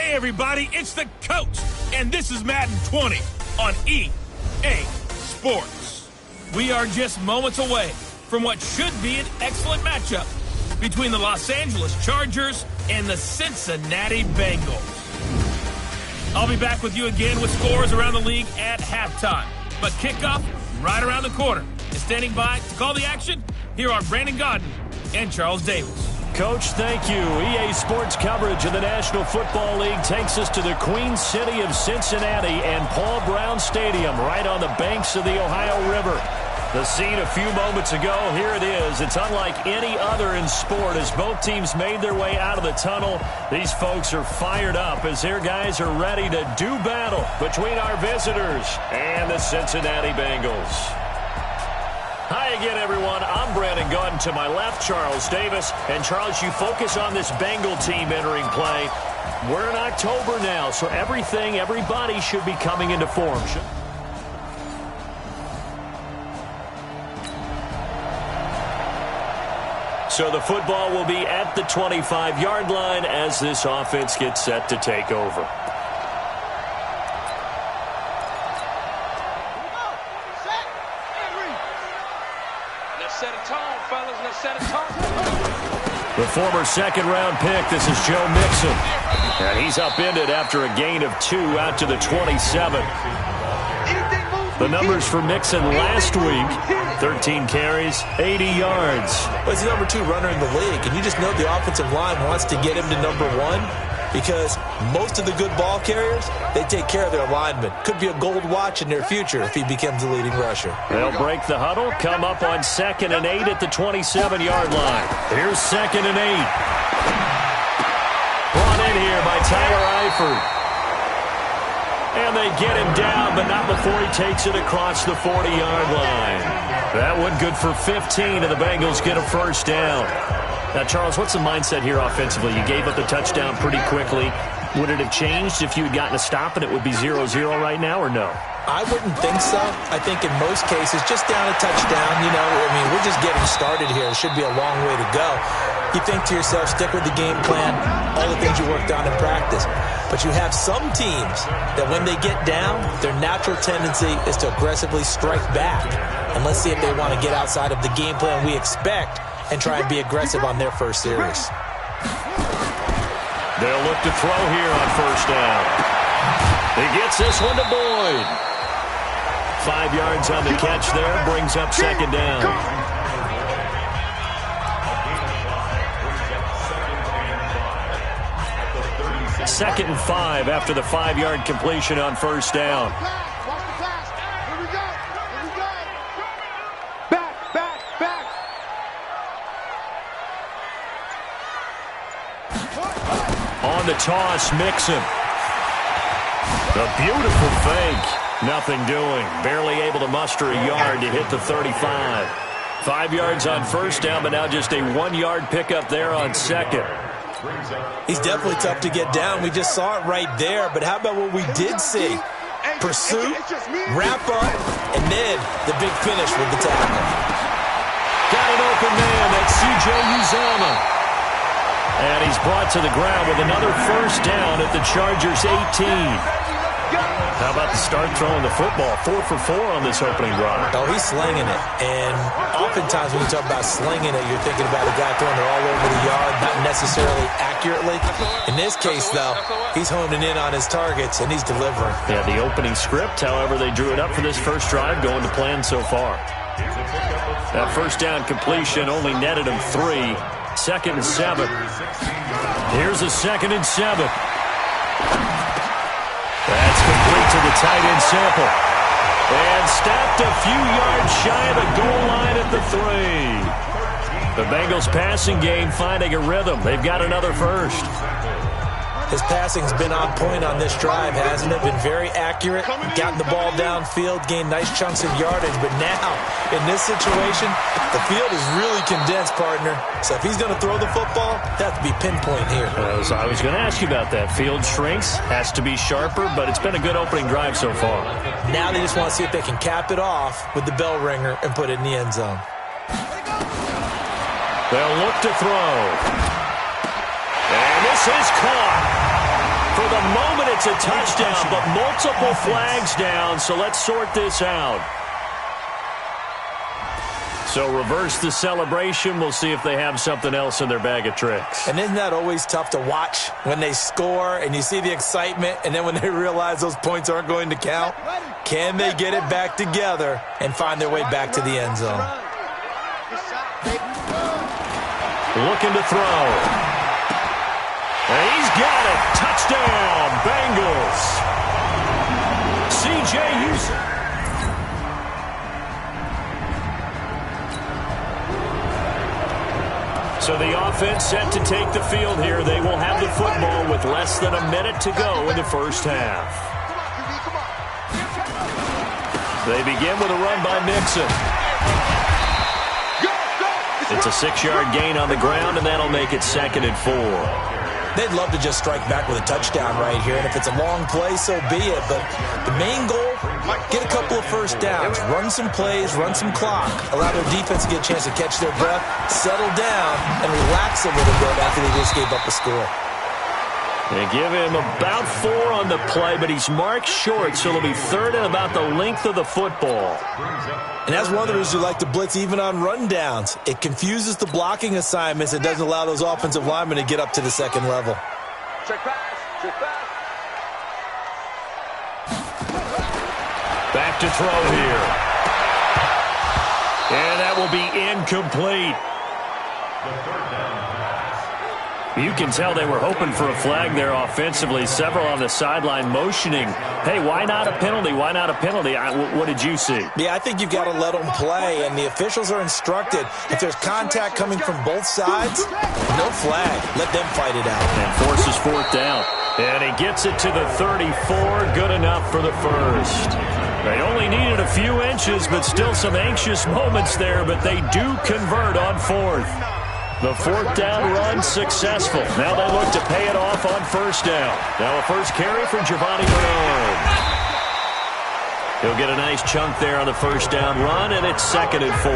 Hey, everybody, it's the coach, and this is Madden 20 on EA Sports. We are just moments away from what should be an excellent matchup between the Los Angeles Chargers and the Cincinnati Bengals. I'll be back with you again with scores around the league at halftime, but kickoff right around the corner. And standing by to call the action, here are Brandon Godden and Charles Davis. Coach, thank you. EA Sports coverage of the National Football League takes us to the Queen City of Cincinnati and Paul Brown Stadium right on the banks of the Ohio River. The scene a few moments ago, here it is. It's unlike any other in sport as both teams made their way out of the tunnel. These folks are fired up as their guys are ready to do battle between our visitors and the Cincinnati Bengals. Hi again, everyone. I'm Brandon Godden. To my left, Charles Davis. And, Charles, you focus on this Bengal team entering play. We're in October now, so everybody should be coming into form. So the football will be at the 25-yard line as this offense gets set to take over. The former second-round pick, this is Joe Mixon. And he's upended after a gain of 2 out to the 27. The numbers for Mixon last week, 13 carries, 80 yards. Well, he's the number 2 runner in the league, and you just know the offensive line wants to get him to number 1 because most of the good ball carriers, they take care of their linemen. Could be a gold watch in their future if he becomes the leading rusher. They'll break the huddle, come up on 2nd and 8 at the 27-yard line. Here's 2nd and 8. Brought in here by Tyler Eifert. And they get him down, but not before he takes it across the 40-yard line. That one good for 15, and the Bengals get a first down. Now, Charles, what's the mindset here offensively? You gave up the touchdown pretty quickly. Would it have changed if you had gotten a stop and it would be 0-0 right now, or no? I wouldn't think so. I think in most cases, just down a touchdown, we're just getting started here. It should be a long way to go. You think to yourself, stick with the game plan, all the things you worked on in practice. But you have some teams that when they get down, their natural tendency is to aggressively strike back. And let's see if they want to get outside of the game plan we expect and try and be aggressive on their first series. They'll look to throw here on first down. He gets this one to Boyd. 5 yards on the catch there, brings up 2nd down. Second and 5 after the 5-yard completion on first down. On the toss, Mixon. A beautiful fake. Nothing doing. Barely able to muster a yard to hit the 35. 5 yards on first down, but now just a 1-yard pickup there on 2nd. He's definitely tough to get down. We just saw it right there. But how about what we did see? Pursuit, wrap up, and then the big finish with the tackle. Got an open man. That's C.J. Uzomah. And he's brought to the ground with another first down at the Chargers' 18. How about the start throwing the football? 4 for 4 on this opening drive. Oh, he's slinging it. And oftentimes when you talk about slinging it, you're thinking about a guy throwing it all over the yard, not necessarily accurately. In this case, though, he's honing in on his targets, and he's delivering. Yeah, the opening script, however, they drew it up for this first drive, going to plan so far. That first down completion only netted him 3. 2nd and 7. Here's a 2nd and 7. That's complete to the tight end Sample. And stopped a few yards shy of the goal line at the 3. The Bengals passing game finding a rhythm. They've got another first. His passing's been on point on this drive, hasn't it? Been very accurate, gotten the ball downfield, gained nice chunks of yardage. But now, in this situation, the field is really condensed, partner. So if he's going to throw the football, that has to be pinpoint here. I was going to ask you about that. Field shrinks, has to be sharper, but it's been a good opening drive so far. Now they just want to see if they can cap it off with the bell ringer and put it in the end zone. They'll look to throw. And this is caught for For the moment, it's a touchdown, but multiple flags down, so let's sort this out. So reverse the celebration. We'll see if they have something else in their bag of tricks. And isn't that always tough to watch when they score and you see the excitement, and then when they realize those points aren't going to count? Can they get it back together and find their way back to the end zone? Looking to throw. And he's got it. Touchdown, Bengals. C.J. Houston. So the offense set to take the field here. They will have the football with less than a minute to go in the first half. They begin with a run by Mixon. It's a 6-yard gain on the ground, and that'll make it 2nd and 4. They'd love to just strike back with a touchdown right here, and if it's a long play, so be it. But the main goal, get a couple of first downs, run some plays, run some clock, allow their defense to get a chance to catch their breath, settle down, and relax a little bit after they just gave up a score. They give him about 4 on the play, but he's marked short, so it'll be 3rd and about the length of the football. And that's one of the reasons you like to blitz even on rundowns. It confuses the blocking assignments. It doesn't allow those offensive linemen to get up to the second level. Check pass. Check pass. Back to throw here. And that will be incomplete. You can tell they were hoping for a flag there offensively. Several on the sideline motioning, hey, why not a penalty? Why not a penalty? What did you see? Yeah, I think you've got to let them play, and the officials are instructed. If there's contact coming from both sides, no flag. Let them fight it out. And forces 4th down. And he gets it to the 34. Good enough for the first. They only needed a few inches, but still some anxious moments there, but they do convert on 4th. The 4th down run successful. Now they look to pay it off on 1st down. Now a first carry for Giovanni Bernard. He'll get a nice chunk there on the 1st down run, and it's 2nd and 4.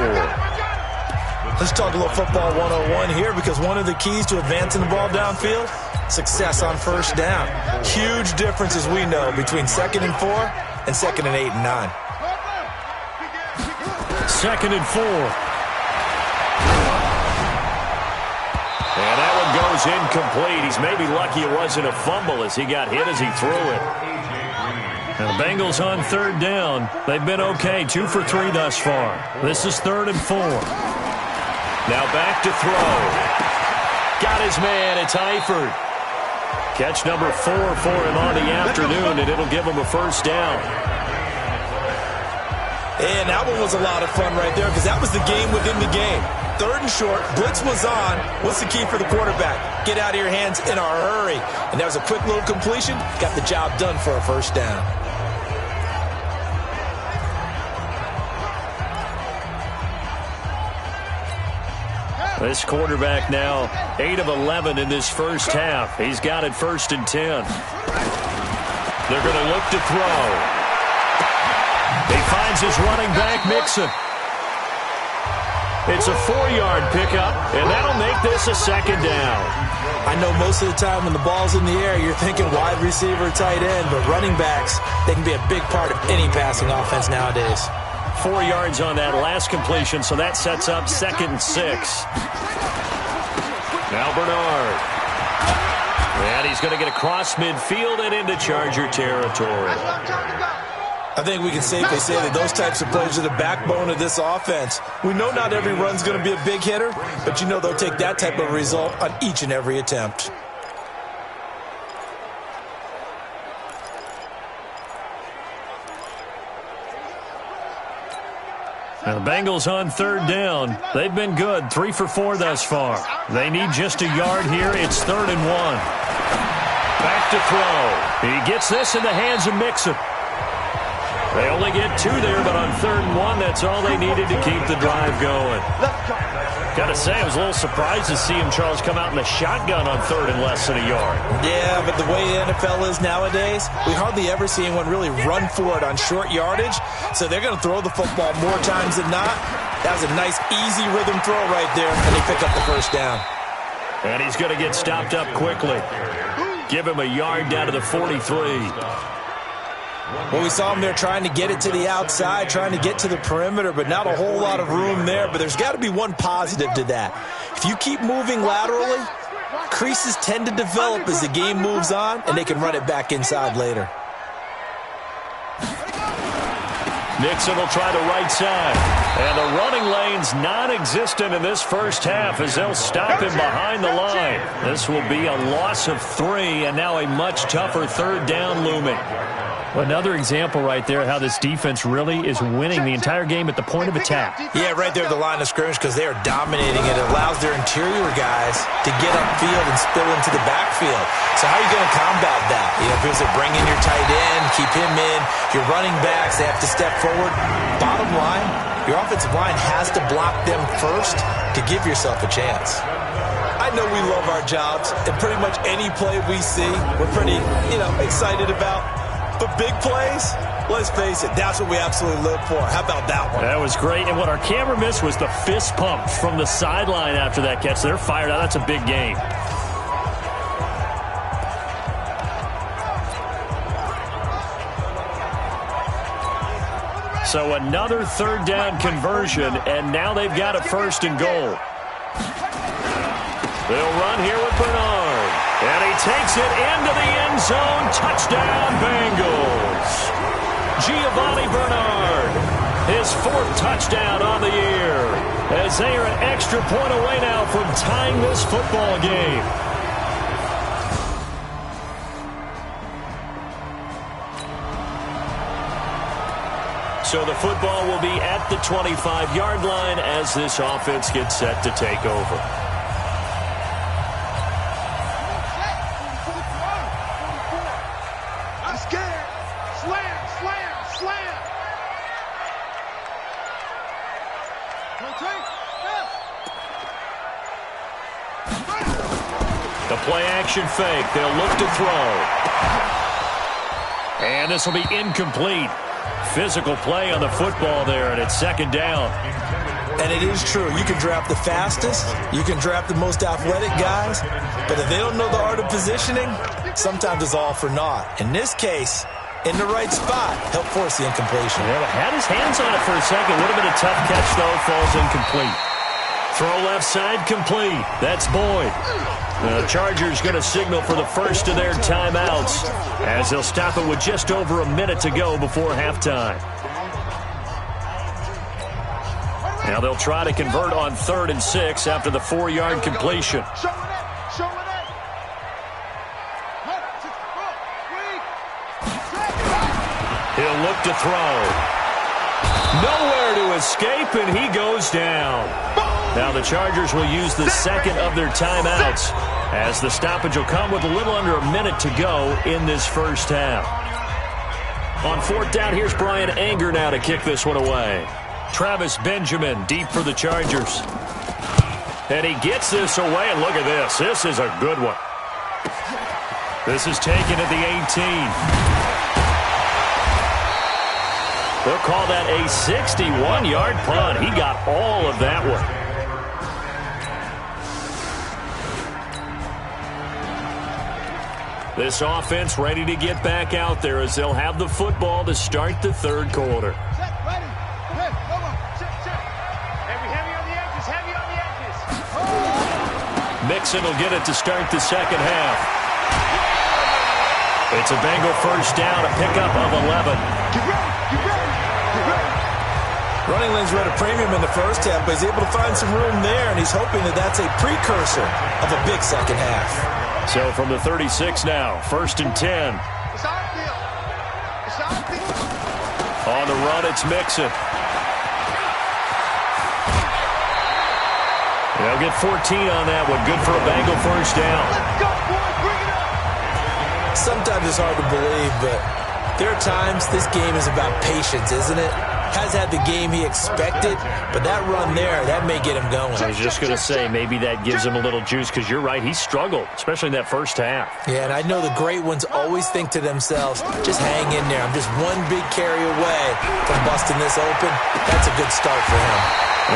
Let's talk a little football 101 here, because one of the keys to advancing the ball downfield, success on 1st down. Huge difference, as we know, between 2nd and 4 and 2nd and 8 and 9. 2nd and 4. And that one goes incomplete. He's maybe lucky it wasn't a fumble as he got hit as he threw it. And the Bengals on 3rd down. They've been okay, 2 for 3 thus far. This is 3rd and 4. Now back to throw. Got his man. It's Eifert. Catch number 4 for him on the afternoon, and it'll give him a 1st down. And that one was a lot of fun right there, because that was the game within the game. 3rd and short, blitz was on. What's the key for the quarterback? Get out of your hands in a hurry. And that was a quick little completion. Got the job done for a 1st down. This quarterback now 8 of 11 in this first half. He's got it 1st and 10. They're going to look to throw. He finds his running back, Mixon. It's a 4-yard pickup, and that'll make this a 2nd down. I know most of the time when the ball's in the air, you're thinking wide receiver, tight end, but running backs, they can be a big part of any passing offense nowadays. 4 yards on that last completion, so that sets up 2nd and 6. Now Bernard. And he's going to get across midfield and into Charger territory. I think we can safely say that those types of plays are the backbone of this offense. We know not every run's going to be a big hitter, but you know they'll take that type of result on each and every attempt. Now the Bengals on 3rd down. They've been good, 3 for 4 thus far. They need just a yard here. It's 3rd and 1. Back to throw. He gets this in the hands of Mixon. They only get 2 there, but on 3rd and 1, that's all they needed to keep the drive going. Got to say, I was a little surprised to see him, Charles, come out in the shotgun on 3rd and less than a yard. Yeah, but the way the NFL is nowadays, we hardly ever see anyone really run for it on short yardage. So they're going to throw the football more times than not. That was a nice, easy rhythm throw right there, and they pick up the 1st down. And he's going to get stopped up quickly. Give him a yard down to the 43. Well, we saw him there trying to get it to the outside, trying to get to the perimeter, but not a whole lot of room there. But there's got to be one positive to that. If you keep moving laterally, creases tend to develop as the game moves on, and they can run it back inside later. Nixon will try the right side. And the running lane's non-existent in this first half as they'll stop him behind the line. This will be a loss of 3, and now a much tougher third down looming. Well, another example right there how this defense really is winning the entire game at the point of attack. Yeah, right there at the line of scrimmage because they are dominating it. It allows their interior guys to get upfield and spill into the backfield. So how are you going to combat that? Because they bring in your tight end, keep him in. Your running backs, they have to step forward. Bottom line, your offensive line has to block them first to give yourself a chance. I know we love our jobs, and pretty much any play we see, we're pretty, excited about. But big plays, let's face it, that's what we absolutely live for. How about that one? That was great. And what our camera missed was the fist pump from the sideline after that catch. They're fired out. That's a big game. So another third down conversion, and now they've got a 1st and goal. They'll run here with Bernard. And he takes it into the end zone. Touchdown, Bengals. Giovanni Bernard, his 4th touchdown on the year, as they are an extra point away now from tying this football game. So the football will be at the 25-yard line as this offense gets set to take over. The play-action fake. They'll look to throw. And this will be incomplete. Physical play on the football there, and it's 2nd down. And it is true. You can draft the fastest. You can draft the most athletic guys. But if they don't know the art of positioning, sometimes it's all for naught. In this case, in the right spot, help force the incompletion. Yeah, had his hands on it for a second. Would have been a tough catch, though. Falls incomplete. Throw left side complete. That's Boyd. The Chargers going to signal for the first of their timeouts as they'll stop it with just over a minute to go before halftime. Now they'll try to convert on 3rd and 6 after the 4-yard completion. He'll look to throw. Nowhere to escape, and he goes down. Now the Chargers will use the 2nd of their timeouts as the stoppage will come with a little under a minute to go in this first half. On 4th down, here's Brian Anger now to kick this one away. Travis Benjamin deep for the Chargers. And he gets this away, and look at this. This is a good one. This is taken at the 18. They'll call that a 61-yard punt. He got all of that one. This offense ready to get back out there as they'll have the football to start the 3rd quarter. Mixon will get it to start the 2nd half. It's a Bengal 1st down, a pickup of 11. Running lanes were at a premium in the first half, but he's able to find some room there, and he's hoping that that's a precursor of a big second half. So from the 36 now, 1st and 10. On the run, it's Mixon. They'll get 14 on that one. Good for a Bengal 1st down. Sometimes it's hard to believe, but there are times this game is about patience, isn't it? Has had the game he expected, but that run there, that may get him going. I was just going to say, maybe that gives him a little juice, because you're right, he struggled, especially in that first half. Yeah, and I know the great ones always think to themselves, just hang in there. I'm just one big carry away from busting this open. That's a good start for him.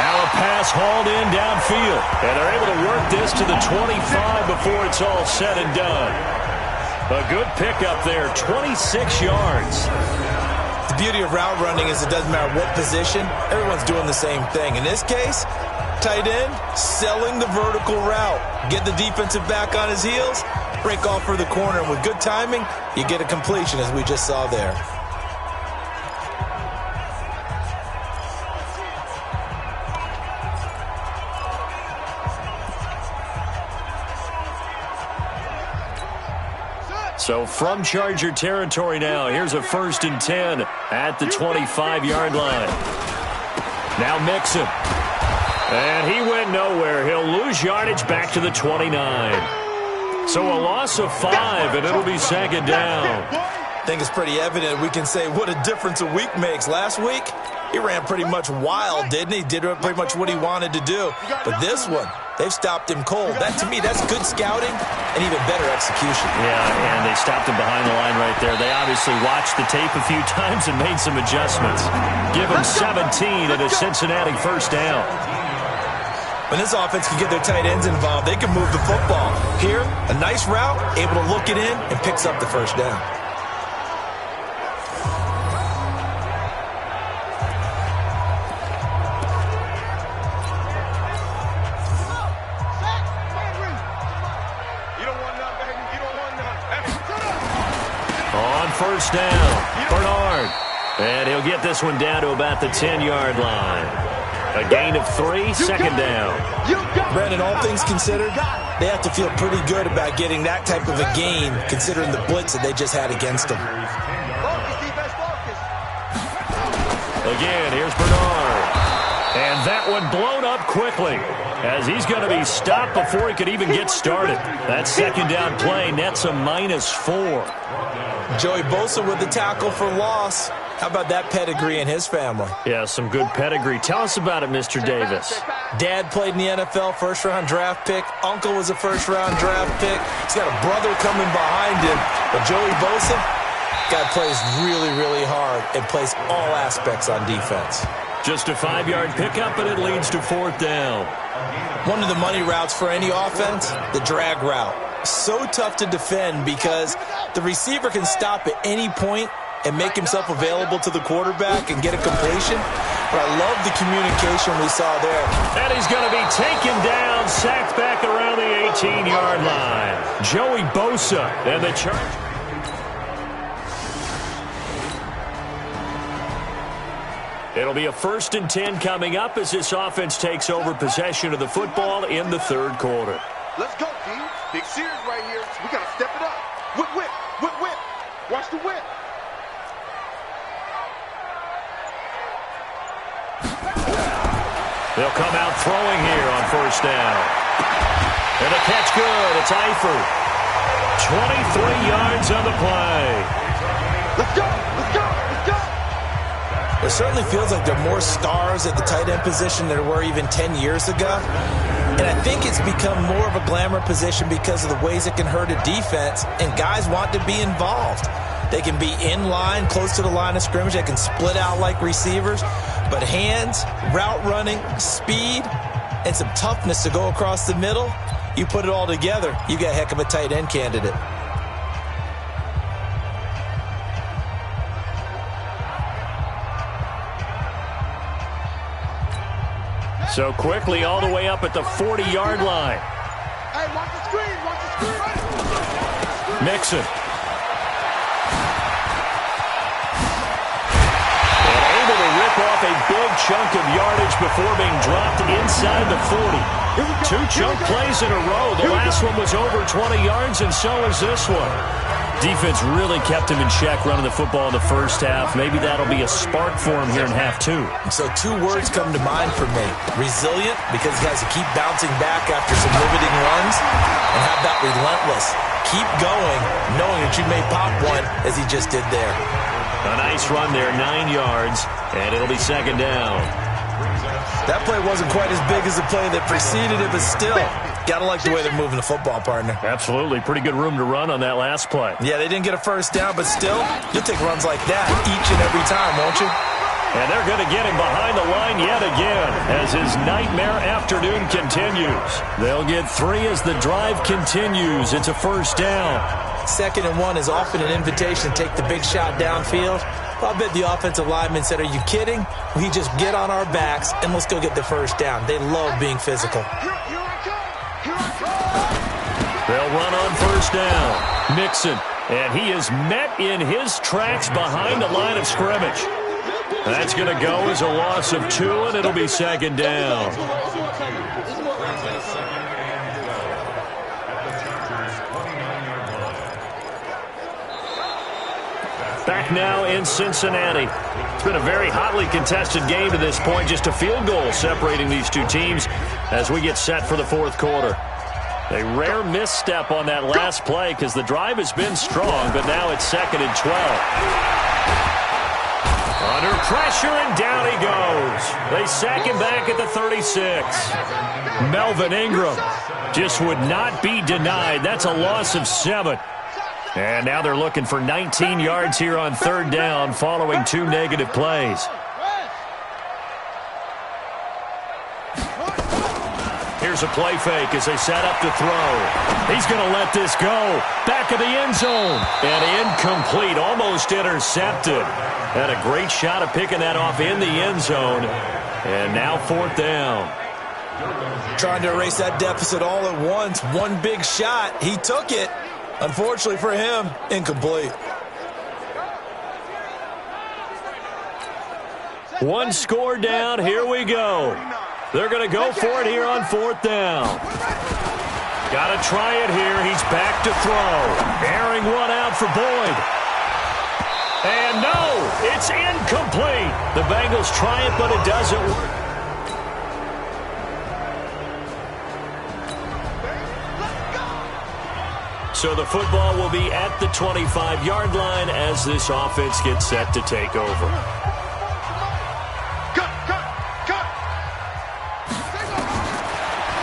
Now a pass hauled in downfield, and they're able to work this to the 25 before it's all said and done. A good pickup there, 26 yards. The beauty of route running is it doesn't matter what position, everyone's doing the same thing. In this case, tight end, selling the vertical route. Get the defensive back on his heels, break off for the corner, and with good timing, you get a completion as we just saw there. So from Charger territory now, here's a 1st and 10 at the 25-yard line. Now Mixon. And he went nowhere. He'll lose yardage back to the 29. So a loss of 5, and it'll be 2nd down. I think it's pretty evident. We can say what a difference a week makes. Last week, he ran pretty much wild, didn't he? Did pretty much what he wanted to do. But this one, they've stopped him cold. That, to me, that's good scouting and even better execution. Yeah, and they stopped him behind the line right there. They obviously watched the tape a few times and made some adjustments. Give him 17 at a Cincinnati 1st down. When this offense can get their tight ends involved, they can move the football. Here, a nice route, able to look it in, and picks up the 1st down. On 1st down, Bernard. And he'll get this one down to about the 10-yard line. A gain of 3, 2nd down. Brandon, all things considered, they have to feel pretty good about getting that type of a gain, considering the blitz that they just had against them. Again, here's Bernard. And that one blown up quickly, as he's going to be stopped before he could even get started. That 2nd down play nets a -4. Joey Bosa with the tackle for loss. How about that pedigree in his family? Yeah, some good pedigree. Tell us about it, Mr. Davis. Dad played in the NFL, 1st-round draft pick. Uncle was a 1st-round draft pick. He's got a brother coming behind him. But Joey Bosa, guy plays really, really hard and plays all aspects on defense. Just a 5-yard pickup, and it leads to 4th down. One of the money routes for any offense, the drag route. So tough to defend because the receiver can stop at any point and make himself available to the quarterback and get a completion. But I love the communication we saw there. And he's going to be taken down, sacked back around the 18-yard line. Joey Bosa and the Chargers. It'll be a 1st and 10 coming up as this offense takes over possession of the football in the 3rd quarter. Let's go, D. Big series right here. We got to step it up. Whip, whip, whip, whip. Watch the whip. They'll come out throwing here on 1st down. And the catch good. It's Eifert. 23 yards on the play. Let's go. Let's go. Let's go. It certainly feels like there are more stars at the tight end position than there were even 10 years ago. And I think it's become more of a glamour position because of the ways it can hurt a defense, and guys want to be involved. They can be in line, close to the line of scrimmage. They can split out like receivers. But hands, route running, speed, and some toughness to go across the middle, you put it all together, you got a heck of a tight end candidate. So quickly all the way up at the 40-yard line. Hey, watch the screen. Watch the screen. Mixon. Off a big chunk of yardage before being dropped inside the 40. 2 chunk plays in a row. The last one was over 20 yards, and so is this one. Defense really kept him in check running the football in the 1st half. Maybe that'll be a spark for him here in half 2. So 2 words come to mind for me. Resilient, because he has to keep bouncing back after some limiting runs. And how about relentless? Keep going, knowing that you may pop one, as he just did there. A nice run there, 9 yards, and it'll be 2nd down. That play wasn't quite as big as the play that preceded it, but still, got to like the way they're moving the football, partner. Absolutely. Pretty good room to run on that last play. Yeah, they didn't get a 1st down, but still, you'll take runs like that each and every time, won't you? And they're going to get him behind the line yet again as his nightmare afternoon continues. They'll get 3 as the drive continues. It's a 1st down. 2nd and 1 is often an invitation to take the big shot downfield. Well, I bet the offensive lineman said, are you kidding? We just get on our backs and let's go get the first down. They love being physical. They'll run on first down. Mixon, and he is met in his tracks behind the line of scrimmage. That's going to go as a loss of 2, and it'll be 2nd down. Back now in Cincinnati. It's been a very hotly contested game to this point. Just a field goal separating these two teams as we get set for the 4th quarter. A rare misstep on that last play because the drive has been strong, but now it's 2nd and 12. Under pressure, and down he goes. They sack him back at the 36. Melvin Ingram just would not be denied. That's a loss of 7. And now they're looking for 19 yards here on 3rd down following 2 negative plays. Here's a play fake as they set up to throw. He's going to let this go. Back of the end zone. And incomplete, almost intercepted. Had a great shot of picking that off in the end zone. And now 4th down. Trying to erase that deficit all at once. One big shot. He took it. Unfortunately for him, incomplete. One score down. Here we go. They're going to go for it here on 4th down. Got to try it here. He's back to throw. Airing one out for Boyd. And no, it's incomplete. The Bengals try it, but it doesn't work. So the football will be at the 25-yard line as this offense gets set to take over.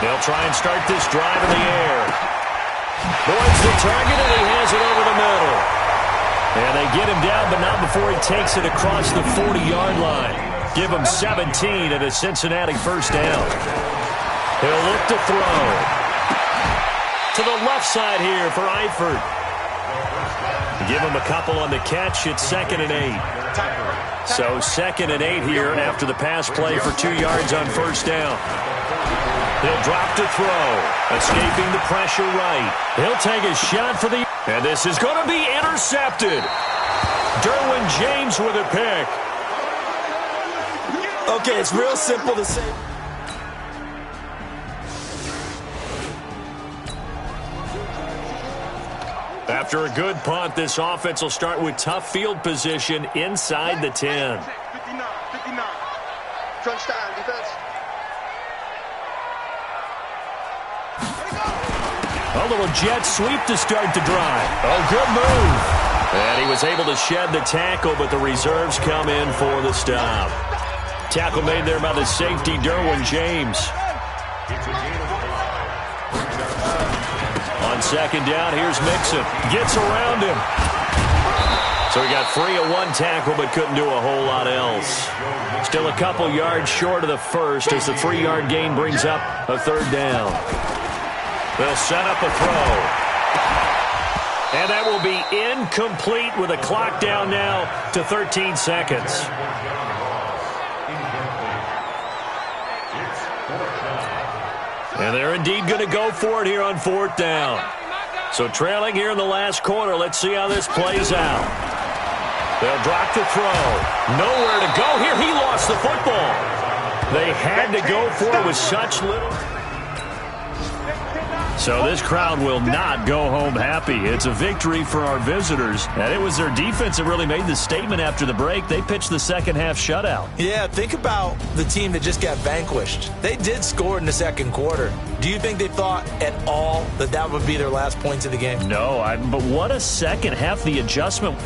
They'll try and start this drive in the air. Boyd's the target, and he has it over the middle. And they get him down, but not before he takes it across the 40-yard line. Give him 17 and a Cincinnati 1st down. He'll look to throw. To the left side here for Eifert. Give him a couple on the catch. It's 2nd and 8. So 2nd and 8 here after the pass play for 2 yards on 1st down. He'll drop to throw. Escaping the pressure right. He'll take a shot for the... And this is going to be intercepted. Derwin James with a pick. Okay, it's real simple to say. After a good punt, this offense will start with tough field position inside the 10. 59. Crunch time, defense. A little jet sweep to start the drive. Oh, good move. And he was able to shed the tackle, but the reserves come in for the stop. Tackle made there by the safety, Derwin James. On 2nd down, here's Mixon. Gets around him. So he got free of one tackle, but couldn't do a whole lot else. Still a couple yards short of the first as the 3-yard gain brings up a 3rd down. They'll set up a throw. And that will be incomplete with a clock down now to 13 seconds. And they're indeed going to go for it here on 4th down. So trailing here in the last quarter, let's see how this plays out. They'll drop the throw. Nowhere to go here. He lost the football. They had to go for it with such little... So this crowd will not go home happy. It's a victory for our visitors. And it was their defense that really made the statement after the break. They pitched the second half shutout. Yeah, think about the team that just got vanquished. They did score in the second quarter. Do you think they thought at all that that would be their last points of the game? No, but what a second half. The adjustment...